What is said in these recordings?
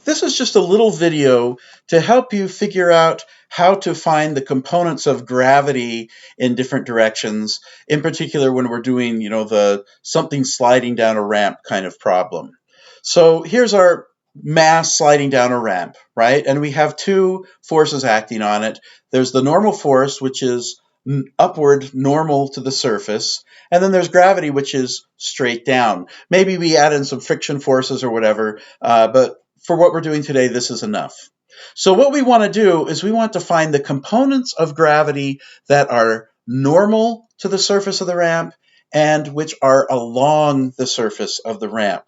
This is just a little video to help you figure out how to find the components of gravity in different directions, in particular when we're doing, the something sliding down a ramp kind of problem. So here's our mass sliding down a ramp, right? And we have two forces acting on it. There's the normal force, which is upward normal to the surface, and then there's gravity, which is straight down. Maybe we add in some friction forces or whatever, but for what we're doing today, this is enough. So what we want to do is we want to find the components of gravity that are normal to the surface of the ramp and which are along the surface of the ramp.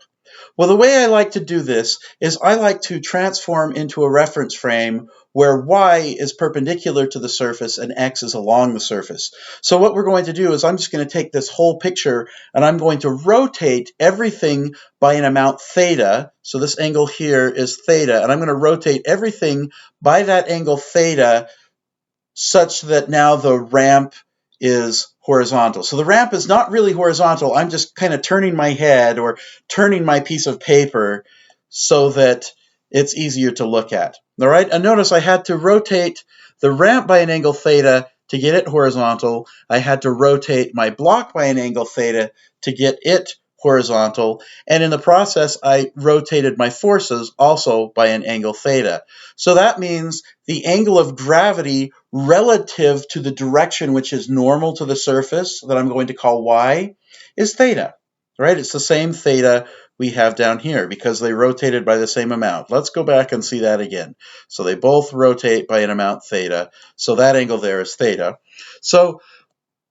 Well, the way I like to do this is I like to transform into a reference frame where y is perpendicular to the surface and x is along the surface. So what we're going to do is I'm just going to take this whole picture and I'm going to rotate everything by an amount theta. So this angle here is theta, and I'm going to rotate everything by that angle theta such that now the ramp is horizontal. So the ramp is not really horizontal. I'm just kind of turning my head or turning my piece of paper so that it's easier to look at. All right, and notice I had to rotate the ramp by an angle theta to get it horizontal. I had to rotate my block by an angle theta to get it horizontal. And in the process, I rotated my forces also by an angle theta. So that means the angle of gravity relative to the direction which is normal to the surface, that I'm going to call y, is theta, right? It's the same theta we have down here because they rotated by the same amount. Let's go back and see that again. So they both rotate by an amount theta. So that angle there is theta. So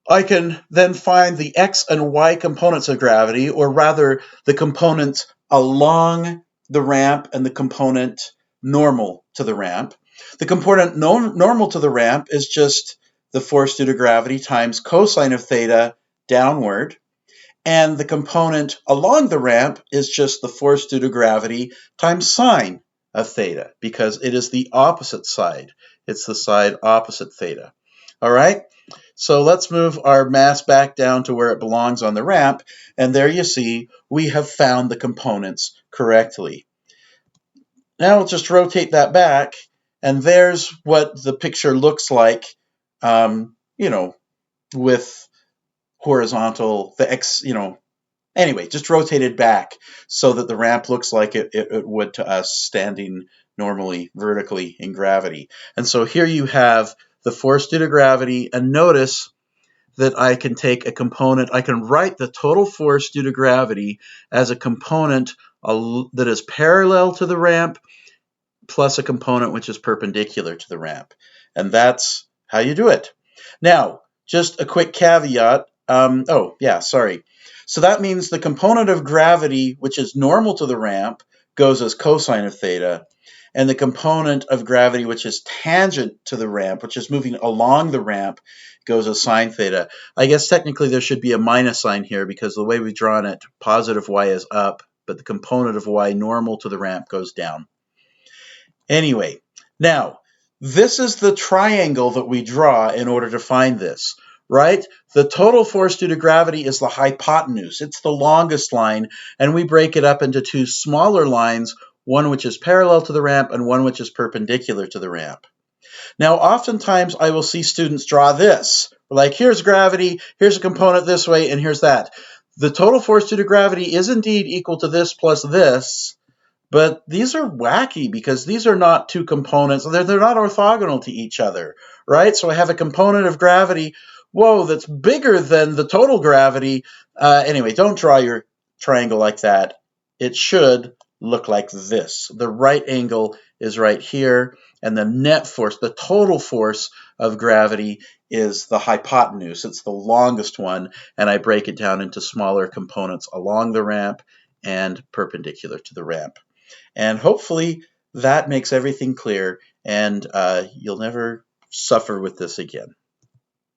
I can then find the x and y components of gravity, or rather the components along the ramp and the component normal to the ramp. The component normal to the ramp is just the force due to gravity times cosine of theta downward. And the component along the ramp is just the force due to gravity times sine of theta, because it is the opposite side. It's the side opposite theta. All right? So let's move our mass back down to where it belongs on the ramp, and there you see we have found the components correctly. Now we'll just rotate that back, and there's what the picture looks like, with horizontal, the x, anyway, just rotated back so that the ramp looks like it would to us standing normally vertically in gravity. And so here you have the force due to gravity, and notice that I can take a component, I can write the total force due to gravity as a component that is parallel to the ramp plus a component which is perpendicular to the ramp. And that's how you do it. Now, just a quick caveat. So that means the component of gravity which is normal to the ramp goes as cosine of theta, and the component of gravity which is tangent to the ramp, which is moving along the ramp, goes as sine theta. I guess technically there should be a minus sign here because the way we've drawn it, positive y is up, but the component of y normal to the ramp goes down. Anyway, now, this is the triangle that we draw in order to find this, right? The total force due to gravity is the hypotenuse. It's the longest line, and we break it up into two smaller lines, one which is parallel to the ramp and one which is perpendicular to the ramp. Now, oftentimes I will see students draw this. Like, here's gravity, here's a component this way, and here's that. The total force due to gravity is indeed equal to this plus this, but these are wacky because these are not two components. They're not orthogonal to each other, right? So I have a component of gravity, whoa, that's bigger than the total gravity. Anyway, don't draw your triangle like that. It should look like this. The right angle is right here, and the net force, the total force of gravity is the hypotenuse. It's the longest one, and I break it down into smaller components along the ramp and perpendicular to the ramp. And hopefully that makes everything clear, and you'll never suffer with this again.